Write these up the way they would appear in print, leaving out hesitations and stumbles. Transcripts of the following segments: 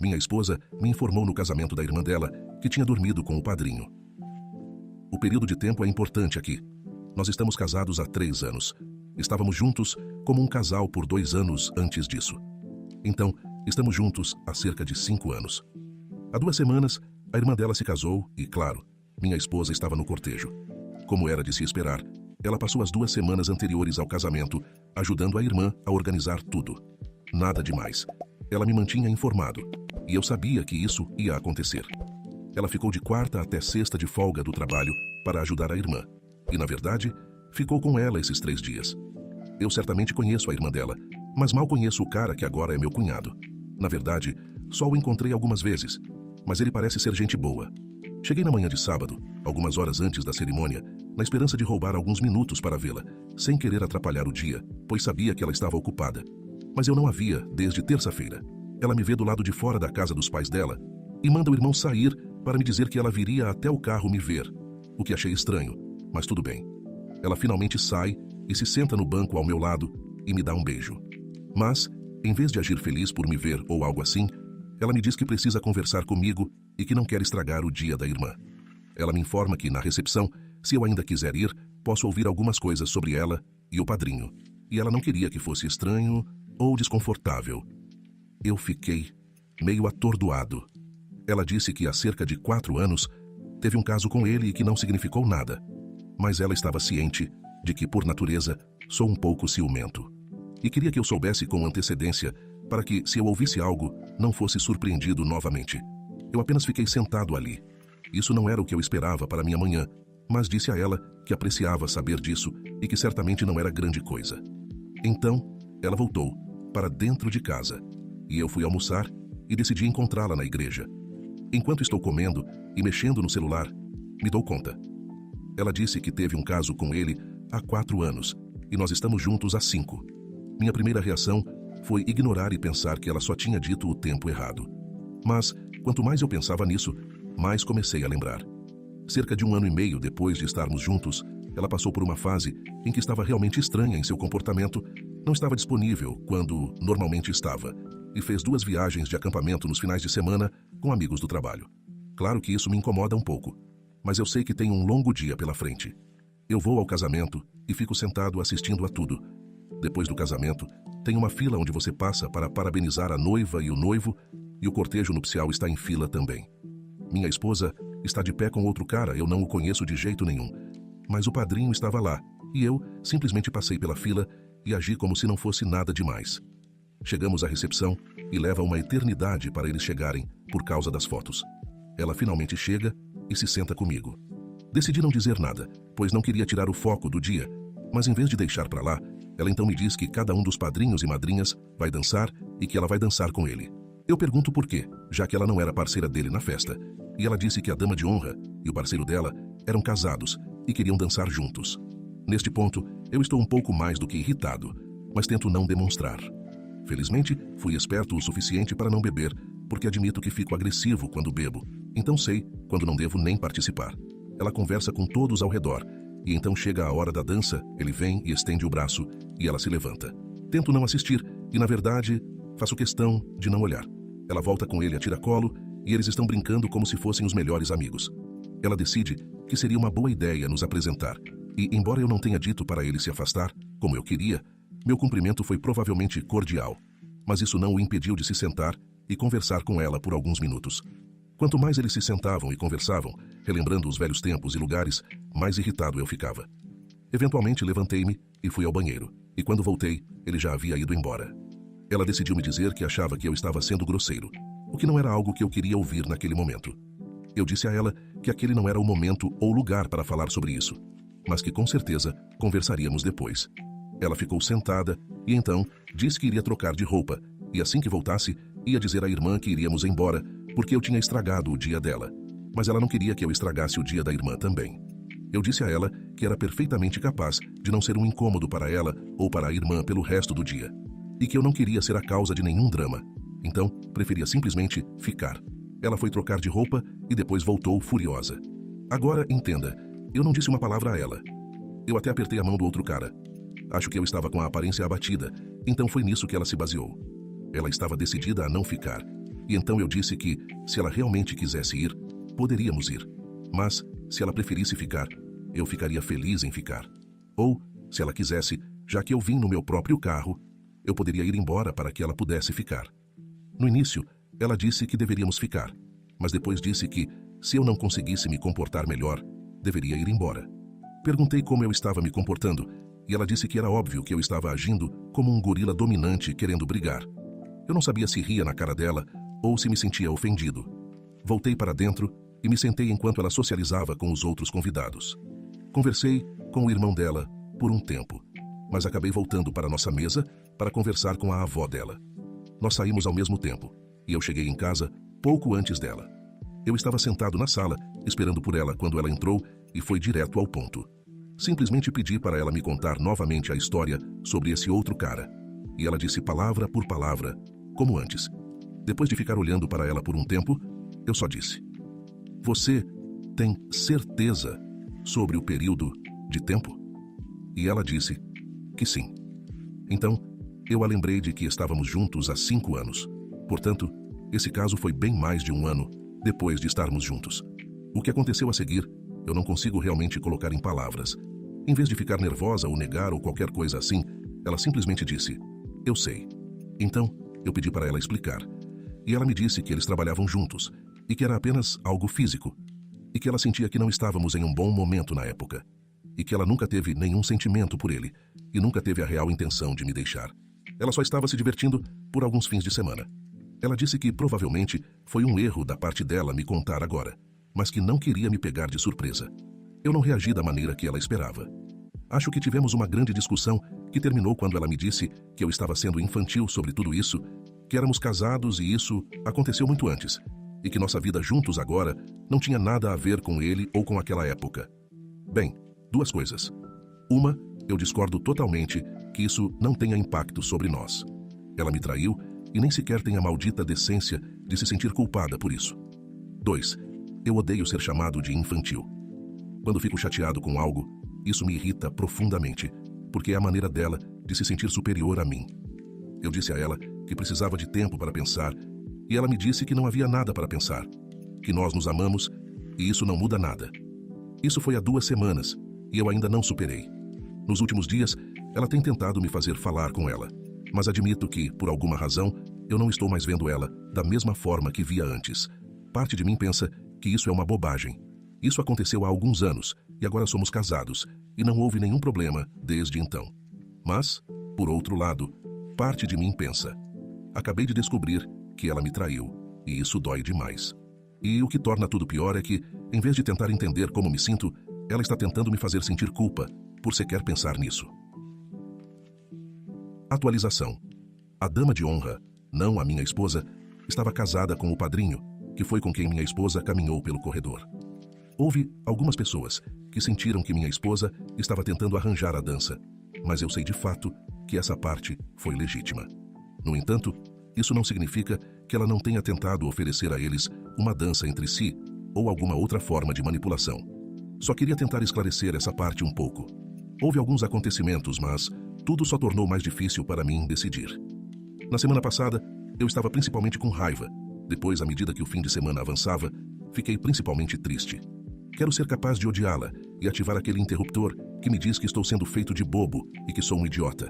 Minha esposa me informou no casamento da irmã dela que tinha dormido com o padrinho. O período de tempo é importante aqui. Nós estamos casados há 3 anos. Estávamos juntos como um casal por 2 anos antes disso. Então, estamos juntos há cerca de 5 anos. Há 2 semanas, a irmã dela se casou e, claro, minha esposa estava no cortejo. Como era de se esperar, ela passou as 2 semanas anteriores ao casamento ajudando a irmã a organizar tudo. Nada demais. Ela me mantinha informado, e eu sabia que isso ia acontecer. Ela ficou de quarta até sexta de folga do trabalho para ajudar a irmã, e, na verdade, ficou com ela esses 3 dias. Eu certamente conheço a irmã dela, mas mal conheço o cara que agora é meu cunhado. Na verdade, só o encontrei algumas vezes, mas ele parece ser gente boa. Cheguei na manhã de sábado, algumas horas antes da cerimônia, na esperança de roubar alguns minutos para vê-la, sem querer atrapalhar o dia, pois sabia que ela estava ocupada. Mas eu não a via desde terça-feira. Ela me vê do lado de fora da casa dos pais dela e manda o irmão sair para me dizer que ela viria até o carro me ver, o que achei estranho, mas tudo bem. Ela finalmente sai e se senta no banco ao meu lado e me dá um beijo. Mas, em vez de agir feliz por me ver ou algo assim, ela me diz que precisa conversar comigo e que não quer estragar o dia da irmã. Ela me informa que, na recepção, se eu ainda quiser ir, posso ouvir algumas coisas sobre ela e o padrinho, e ela não queria que fosse estranho ou desconfortável. Eu fiquei meio atordoado. Ela disse que há cerca de 4 anos teve um caso com ele e que não significou nada, mas ela estava ciente de que, por natureza, sou um pouco ciumento. E queria que eu soubesse com antecedência para que, se eu ouvisse algo, não fosse surpreendido novamente. Eu apenas fiquei sentado ali. Isso não era o que eu esperava para minha manhã, mas disse a ela que apreciava saber disso e que certamente não era grande coisa. Então, ela voltou para dentro de casa, e eu fui almoçar e decidi encontrá-la na igreja. Enquanto estou comendo e mexendo no celular, me dou conta. Ela disse que teve um caso com ele há 4 anos, e nós estamos juntos há 5. Minha primeira reação foi ignorar e pensar que ela só tinha dito o tempo errado. Mas, quanto mais eu pensava nisso, mais comecei a lembrar. Cerca de 1 ano e meio depois de estarmos juntos, ela passou por uma fase em que estava realmente estranha em seu comportamento, não estava disponível quando normalmente estava, e fez 2 viagens de acampamento nos finais de semana com amigos do trabalho. Claro que isso me incomoda um pouco, mas eu sei que tem um longo dia pela frente. Eu vou ao casamento e fico sentado assistindo a tudo. Depois do casamento, tem uma fila onde você passa para parabenizar a noiva e o noivo, e o cortejo nupcial está em fila também. Minha esposa está de pé com outro cara, eu não o conheço de jeito nenhum, mas o padrinho estava lá, e eu simplesmente passei pela fila e agi como se não fosse nada demais. Chegamos à recepção e leva uma eternidade para eles chegarem por causa das fotos. Ela finalmente chega e se senta comigo. Decidi não dizer nada, pois não queria tirar o foco do dia, mas em vez de deixar para lá, ela então me diz que cada um dos padrinhos e madrinhas vai dançar e que ela vai dançar com ele. Eu pergunto por quê, já que ela não era parceira dele na festa, e ela disse que a dama de honra e o parceiro dela eram casados e queriam dançar juntos. Neste ponto, eu estou um pouco mais do que irritado, mas tento não demonstrar. Felizmente, fui esperto o suficiente para não beber, porque admito que fico agressivo quando bebo, então sei quando não devo nem participar. Ela conversa com todos ao redor, e então chega a hora da dança, ele vem e estende o braço, e ela se levanta. Tento não assistir, e na verdade, faço questão de não olhar. Ela volta com ele a tiracolo, e eles estão brincando como se fossem os melhores amigos. Ela decide que seria uma boa ideia nos apresentar, e embora eu não tenha dito para ele se afastar, como eu queria, meu cumprimento foi provavelmente cordial, mas isso não o impediu de se sentar e conversar com ela por alguns minutos. Quanto mais eles se sentavam e conversavam, relembrando os velhos tempos e lugares, mais irritado eu ficava. Eventualmente levantei-me e fui ao banheiro, e quando voltei, ele já havia ido embora. Ela decidiu me dizer que achava que eu estava sendo grosseiro, o que não era algo que eu queria ouvir naquele momento. Eu disse a ela que aquele não era o momento ou lugar para falar sobre isso, mas que com certeza conversaríamos depois. Ela ficou sentada e então disse que iria trocar de roupa, e assim que voltasse, ia dizer à irmã que iríamos embora, porque eu tinha estragado o dia dela. Mas ela não queria que eu estragasse o dia da irmã também. Eu disse a ela que era perfeitamente capaz de não ser um incômodo para ela ou para a irmã pelo resto do dia, e que eu não queria ser a causa de nenhum drama. Então, preferia simplesmente ficar. Ela foi trocar de roupa e depois voltou furiosa. Agora, entenda, eu não disse uma palavra a ela. Eu até apertei a mão do outro cara. Acho que eu estava com a aparência abatida, então foi nisso que ela se baseou. Ela estava decidida a não ficar. E então eu disse que, se ela realmente quisesse ir, poderíamos ir. Mas, se ela preferisse ficar, eu ficaria feliz em ficar. Ou, se ela quisesse, já que eu vim no meu próprio carro, eu poderia ir embora para que ela pudesse ficar. No início, ela disse que deveríamos ficar, mas depois disse que, se eu não conseguisse me comportar melhor, deveria ir embora. Perguntei como eu estava me comportando, e ela disse que era óbvio que eu estava agindo como um gorila dominante querendo brigar. Eu não sabia se ria na cara dela ou se me sentia ofendido. Voltei para dentro e me sentei enquanto ela socializava com os outros convidados. Conversei com o irmão dela por um tempo, mas acabei voltando para nossa mesa para conversar com a avó dela. Nós saímos ao mesmo tempo, e eu cheguei em casa pouco antes dela. Eu estava sentado na sala, esperando por ela quando ela entrou e foi direto ao ponto. Simplesmente pedi para ela me contar novamente a história sobre esse outro cara, e ela disse palavra por palavra, como antes. Depois de ficar olhando para ela por um tempo, eu só disse: "Você tem certeza sobre o período de tempo?" E ela disse que sim. Então, eu a lembrei de que estávamos juntos há 5 anos. Portanto, esse caso foi bem mais de 1 ano depois de estarmos juntos. O que aconteceu a seguir, eu não consigo realmente colocar em palavras. Em vez de ficar nervosa ou negar ou qualquer coisa assim, ela simplesmente disse: "Eu sei." Então, eu pedi para ela explicar. E ela me disse que eles trabalhavam juntos, e que era apenas algo físico, e que ela sentia que não estávamos em um bom momento na época, e que ela nunca teve nenhum sentimento por ele, e nunca teve a real intenção de me deixar. Ela só estava se divertindo por alguns fins de semana. Ela disse que provavelmente foi um erro da parte dela me contar agora, mas que não queria me pegar de surpresa. Eu não reagi da maneira que ela esperava. Acho que tivemos uma grande discussão que terminou quando ela me disse que eu estava sendo infantil sobre tudo isso, que éramos casados e isso aconteceu muito antes, e que nossa vida juntos agora não tinha nada a ver com ele ou com aquela época. Bem, 2 coisas. Uma, eu discordo totalmente que isso não tenha impacto sobre nós. Ela me traiu e nem sequer tem a maldita decência de se sentir culpada por isso. 2, eu odeio ser chamado de infantil. Quando fico chateado com algo, isso me irrita profundamente, porque é a maneira dela de se sentir superior a mim. Eu disse a ela que precisava de tempo para pensar, e ela me disse que não havia nada para pensar, que nós nos amamos e isso não muda nada. Isso foi há 2 semanas, e eu ainda não superei. Nos últimos dias, ela tem tentado me fazer falar com ela, mas admito que, por alguma razão, eu não estou mais vendo ela da mesma forma que via antes. Parte de mim pensa que isso é uma bobagem. Isso aconteceu há alguns anos, e agora somos casados, e não houve nenhum problema desde então. Mas, por outro lado, parte de mim pensa: acabei de descobrir que ela me traiu, e isso dói demais. E o que torna tudo pior é que, em vez de tentar entender como me sinto, ela está tentando me fazer sentir culpa por sequer pensar nisso. Atualização. A dama de honra, não a minha esposa, estava casada com o padrinho, que foi com quem minha esposa caminhou pelo corredor. Houve algumas pessoas que sentiram que minha esposa estava tentando arranjar a dança, mas eu sei de fato que essa parte foi legítima. No entanto, isso não significa que ela não tenha tentado oferecer a eles uma dança entre si ou alguma outra forma de manipulação. Só queria tentar esclarecer essa parte um pouco. Houve alguns acontecimentos, mas tudo só tornou mais difícil para mim decidir. Na semana passada, eu estava principalmente com raiva. Depois, à medida que o fim de semana avançava, fiquei principalmente triste. Quero ser capaz de odiá-la e ativar aquele interruptor que me diz que estou sendo feito de bobo e que sou um idiota.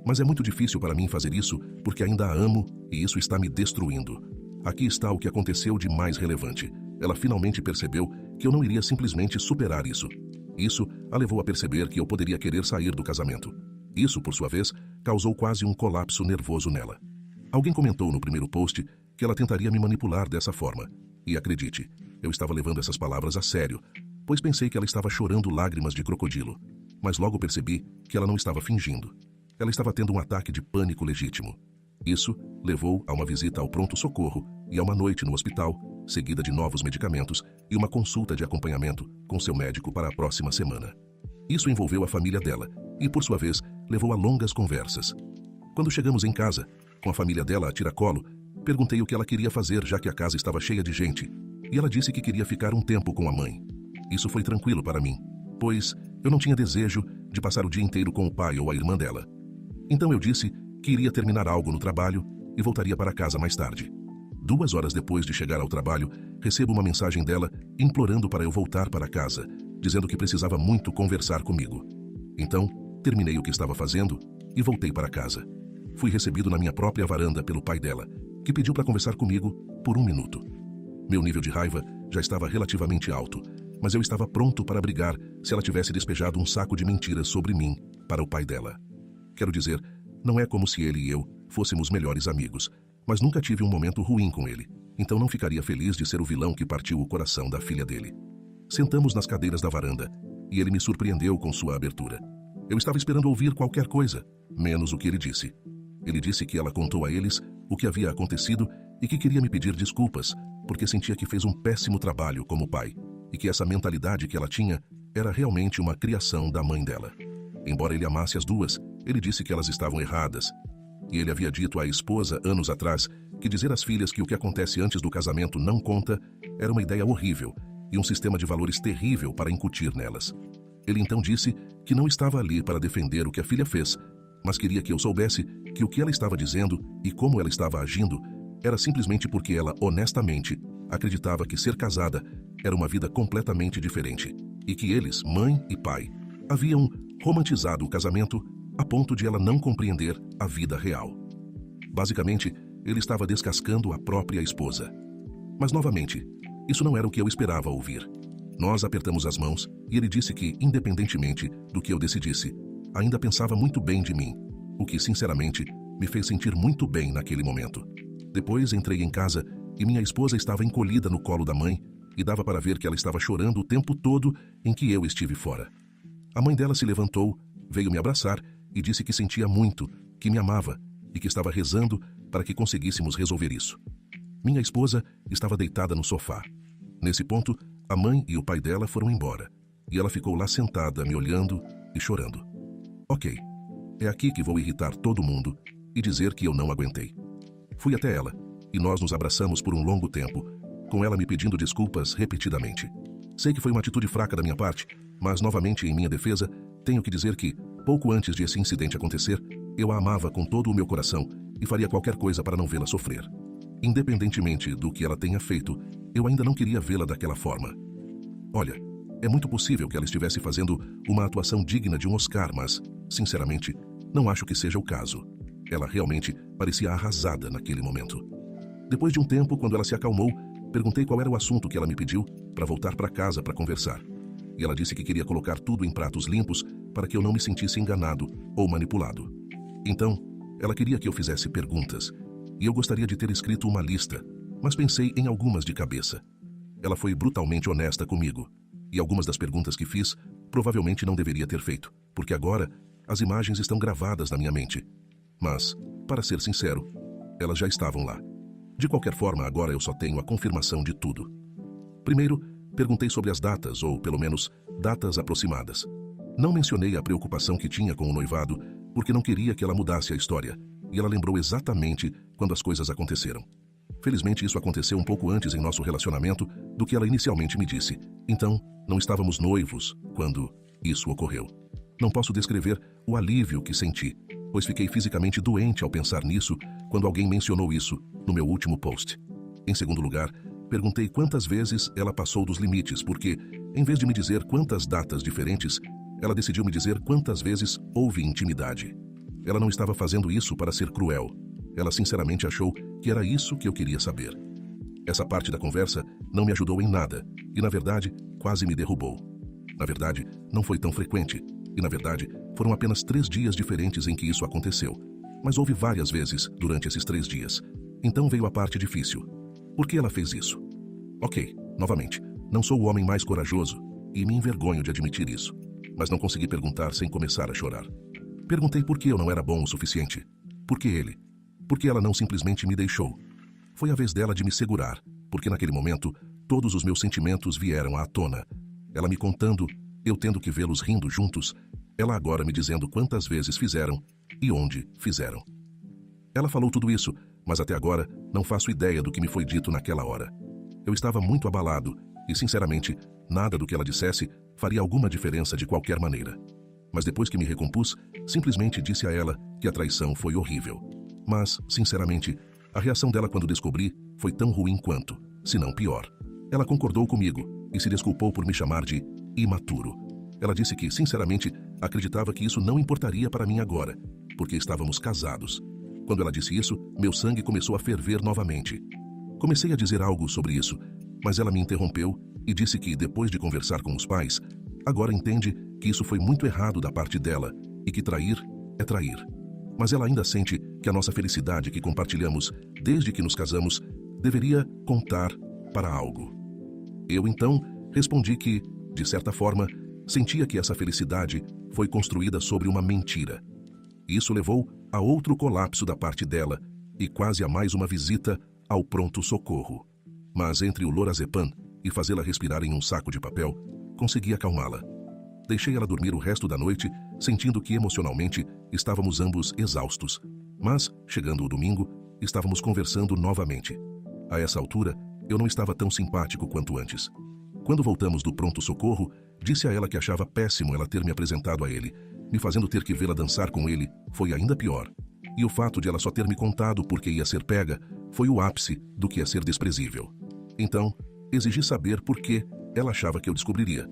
Mas é muito difícil para mim fazer isso porque ainda a amo e isso está me destruindo. Aqui está o que aconteceu de mais relevante. Ela finalmente percebeu que eu não iria simplesmente superar isso. Isso a levou a perceber que eu poderia querer sair do casamento. Isso, por sua vez, causou quase um colapso nervoso nela. Alguém comentou no primeiro post que ela tentaria me manipular dessa forma. E acredite, eu estava levando essas palavras a sério, pois pensei que ela estava chorando lágrimas de crocodilo. Mas logo percebi que ela não estava fingindo. Ela estava tendo um ataque de pânico legítimo. Isso levou a uma visita ao pronto-socorro e a uma noite no hospital, seguida de novos medicamentos e uma consulta de acompanhamento com seu médico para a próxima semana. Isso envolveu a família dela e, por sua vez, levou a longas conversas. Quando chegamos em casa, com a família dela a tiracolo, perguntei o que ela queria fazer já que a casa estava cheia de gente, e ela disse que queria ficar um tempo com a mãe. Isso foi tranquilo para mim, pois eu não tinha desejo de passar o dia inteiro com o pai ou a irmã dela. Então eu disse que iria terminar algo no trabalho e voltaria para casa mais tarde. 2 horas depois de chegar ao trabalho, recebo uma mensagem dela implorando para eu voltar para casa, dizendo que precisava muito conversar comigo. Então, terminei o que estava fazendo e voltei para casa. Fui recebido na minha própria varanda pelo pai dela, que pediu para conversar comigo por 1 minuto. Meu nível de raiva já estava relativamente alto, mas eu estava pronto para brigar se ela tivesse despejado um saco de mentiras sobre mim para o pai dela. Quero dizer, não é como se ele e eu fôssemos melhores amigos, mas nunca tive um momento ruim com ele, então não ficaria feliz de ser o vilão que partiu o coração da filha dele. Sentamos nas cadeiras da varanda e ele me surpreendeu com sua abertura. Eu estava esperando ouvir qualquer coisa, menos o que ele disse. Ele disse que ela contou a eles o que havia acontecido e que queria me pedir desculpas, porque sentia que fez um péssimo trabalho como pai, e que essa mentalidade que ela tinha era realmente uma criação da mãe dela. Embora ele amasse as duas, ele disse que elas estavam erradas. E ele havia dito à esposa anos atrás que dizer às filhas que o que acontece antes do casamento não conta era uma ideia horrível e um sistema de valores terrível para incutir nelas. Ele então disse que não estava ali para defender o que a filha fez, mas queria que eu soubesse que o que ela estava dizendo e como ela estava agindo era simplesmente porque ela, honestamente, acreditava que ser casada era uma vida completamente diferente e que eles, mãe e pai, haviam romantizado o casamento a ponto de ela não compreender a vida real. Basicamente, ele estava descascando a própria esposa. Mas, novamente, isso não era o que eu esperava ouvir. Nós apertamos as mãos e ele disse que, independentemente do que eu decidisse, ainda pensava muito bem de mim, o que, sinceramente, me fez sentir muito bem naquele momento. Depois entrei em casa e minha esposa estava encolhida no colo da mãe e dava para ver que ela estava chorando o tempo todo em que eu estive fora. A mãe dela se levantou, veio me abraçar e disse que sentia muito, que me amava e que estava rezando para que conseguíssemos resolver isso. Minha esposa estava deitada no sofá. Nesse ponto, a mãe e o pai dela foram embora e ela ficou lá sentada, me olhando e chorando. Ok, é aqui que vou irritar todo mundo e dizer que eu não aguentei. Fui até ela e nós nos abraçamos por um longo tempo, com ela me pedindo desculpas repetidamente. Sei que foi uma atitude fraca da minha parte, mas novamente em minha defesa, tenho que dizer que, pouco antes de esse incidente acontecer, eu a amava com todo o meu coração e faria qualquer coisa para não vê-la sofrer. Independentemente do que ela tenha feito, eu ainda não queria vê-la daquela forma. Olha, é muito possível que ela estivesse fazendo uma atuação digna de um Oscar, mas, sinceramente, não acho que seja o caso. Ela realmente parecia arrasada naquele momento. Depois de um tempo, quando ela se acalmou, perguntei qual era o assunto que ela me pediu para voltar para casa para conversar. E ela disse que queria colocar tudo em pratos limpos para que eu não me sentisse enganado ou manipulado. Então, ela queria que eu fizesse perguntas, e eu gostaria de ter escrito uma lista, mas pensei em algumas de cabeça. Ela foi brutalmente honesta comigo, e algumas das perguntas que fiz provavelmente não deveria ter feito, porque agora as imagens estão gravadas na minha mente. Mas, para ser sincero, elas já estavam lá. De qualquer forma, agora eu só tenho a confirmação de tudo. Primeiro, perguntei sobre as datas, ou pelo menos, datas aproximadas. Não mencionei a preocupação que tinha com o noivado, porque não queria que ela mudasse a história, e ela lembrou exatamente quando as coisas aconteceram. Felizmente, isso aconteceu um pouco antes em nosso relacionamento do que ela inicialmente me disse. Então, não estávamos noivos quando isso ocorreu. Não posso descrever o alívio que senti, pois fiquei fisicamente doente ao pensar nisso quando alguém mencionou isso no meu último post. Em segundo lugar, perguntei quantas vezes ela passou dos limites, porque, em vez de me dizer quantas datas diferentes, ela decidiu me dizer quantas vezes houve intimidade. Ela não estava fazendo isso para ser cruel. Ela sinceramente achou que era isso que eu queria saber. Essa parte da conversa não me ajudou em nada e, na verdade, quase me derrubou. Na verdade, não foi tão frequente e, na verdade, foram apenas 3 dias diferentes em que isso aconteceu. Mas houve várias vezes durante esses 3 dias. Então veio a parte difícil. Por que ela fez isso? Ok, novamente, não sou o homem mais corajoso e me envergonho de admitir isso. Mas não consegui perguntar sem começar a chorar. Perguntei por que eu não era bom o suficiente. Por que ele? Por que ela não simplesmente me deixou? Foi a vez dela de me segurar, porque naquele momento todos os meus sentimentos vieram à tona. Ela me contando, eu tendo que vê-los rindo juntos, ela agora me dizendo quantas vezes fizeram e onde fizeram. Ela falou tudo isso, mas até agora não faço ideia do que me foi dito naquela hora. Eu estava muito abalado e, sinceramente, nada do que ela dissesse faria alguma diferença de qualquer maneira. Mas depois que me recompus, simplesmente disse a ela que a traição foi horrível. Mas, sinceramente, a reação dela quando descobri foi tão ruim quanto, se não pior. Ela concordou comigo e se desculpou por me chamar de imaturo. Ela disse que, sinceramente, acreditava que isso não importaria para mim agora, porque estávamos casados. Quando ela disse isso, meu sangue começou a ferver novamente. Comecei a dizer algo sobre isso, mas ela me interrompeu e disse que, depois de conversar com os pais, agora entende que isso foi muito errado da parte dela e que trair é trair. Mas ela ainda sente que a nossa felicidade que compartilhamos desde que nos casamos deveria contar para algo. Eu, então, respondi que, de certa forma, sentia que essa felicidade foi construída sobre uma mentira. Isso levou a outro colapso da parte dela e quase a mais uma visita ao pronto-socorro. Mas entre o lorazepam e fazê-la respirar em um saco de papel, consegui acalmá-la. Deixei ela dormir o resto da noite, sentindo que emocionalmente estávamos ambos exaustos. Mas, chegando o domingo, estávamos conversando novamente. A essa altura, eu não estava tão simpático quanto antes. Quando voltamos do pronto-socorro, disse a ela que achava péssimo ela ter me apresentado a ele. Me fazendo ter que vê-la dançar com ele foi ainda pior. E o fato de ela só ter me contado porque ia ser pega foi o ápice do que ia ser desprezível. Então, exigi saber por que ela achava que eu descobriria.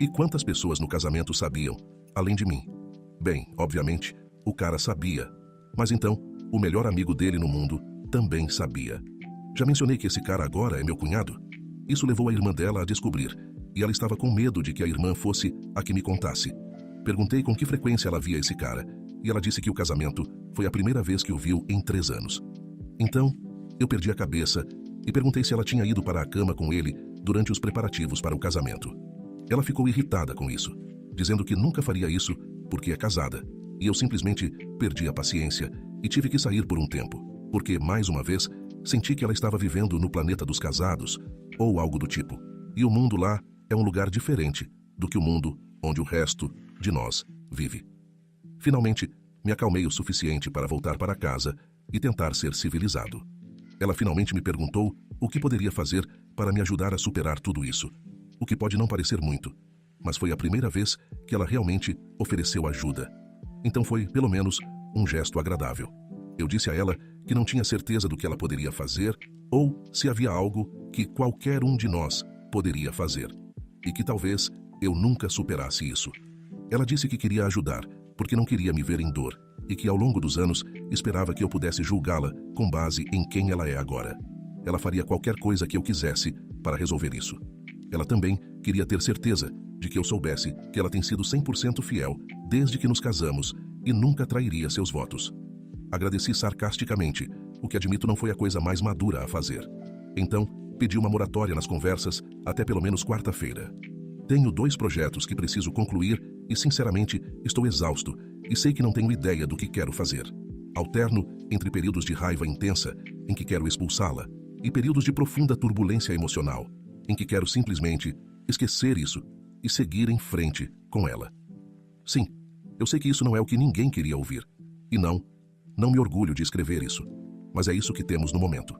E quantas pessoas no casamento sabiam, além de mim? Bem, obviamente, o cara sabia. Mas então, o melhor amigo dele no mundo também sabia. Já mencionei que esse cara agora é meu cunhado? Isso levou a irmã dela a descobrir, e ela estava com medo de que a irmã fosse a que me contasse. Perguntei com que frequência ela via esse cara, e ela disse que o casamento foi a primeira vez que o viu em 3 anos. Então, eu perdi a cabeça e perguntei se ela tinha ido para a cama com ele durante os preparativos para o casamento. Ela ficou irritada com isso, dizendo que nunca faria isso porque é casada, e eu simplesmente perdi a paciência e tive que sair por um tempo, porque, mais uma vez, senti que ela estava vivendo no planeta dos casados, ou algo do tipo, e o mundo lá é um lugar diferente do que o mundo onde o resto de nós vive. Finalmente, me acalmei o suficiente para voltar para casa e tentar ser civilizado. Ela finalmente me perguntou o que poderia fazer para me ajudar a superar tudo isso, o que pode não parecer muito, mas foi a primeira vez que ela realmente ofereceu ajuda. Então foi, pelo menos, um gesto agradável. Eu disse a ela que não tinha certeza do que ela poderia fazer ou se havia algo que qualquer um de nós poderia fazer, e que talvez eu nunca superasse isso. Ela disse que queria ajudar, porque não queria me ver em dor, e que ao longo dos anos esperava que eu pudesse julgá-la com base em quem ela é agora. Ela faria qualquer coisa que eu quisesse para resolver isso. Ela também queria ter certeza de que eu soubesse que ela tem sido 100% fiel desde que nos casamos e nunca trairia seus votos. Agradeci sarcasticamente, o que admito não foi a coisa mais madura a fazer. Então, pedi uma moratória nas conversas até pelo menos quarta-feira. Tenho 2 projetos que preciso concluir e, sinceramente, estou exausto e sei que não tenho ideia do que quero fazer. Alterno entre períodos de raiva intensa, em que quero expulsá-la, e períodos de profunda turbulência emocional, em que quero simplesmente esquecer isso e seguir em frente com ela. Sim, eu sei que isso não é o que ninguém queria ouvir. E não me orgulho de escrever isso, mas é isso que temos no momento.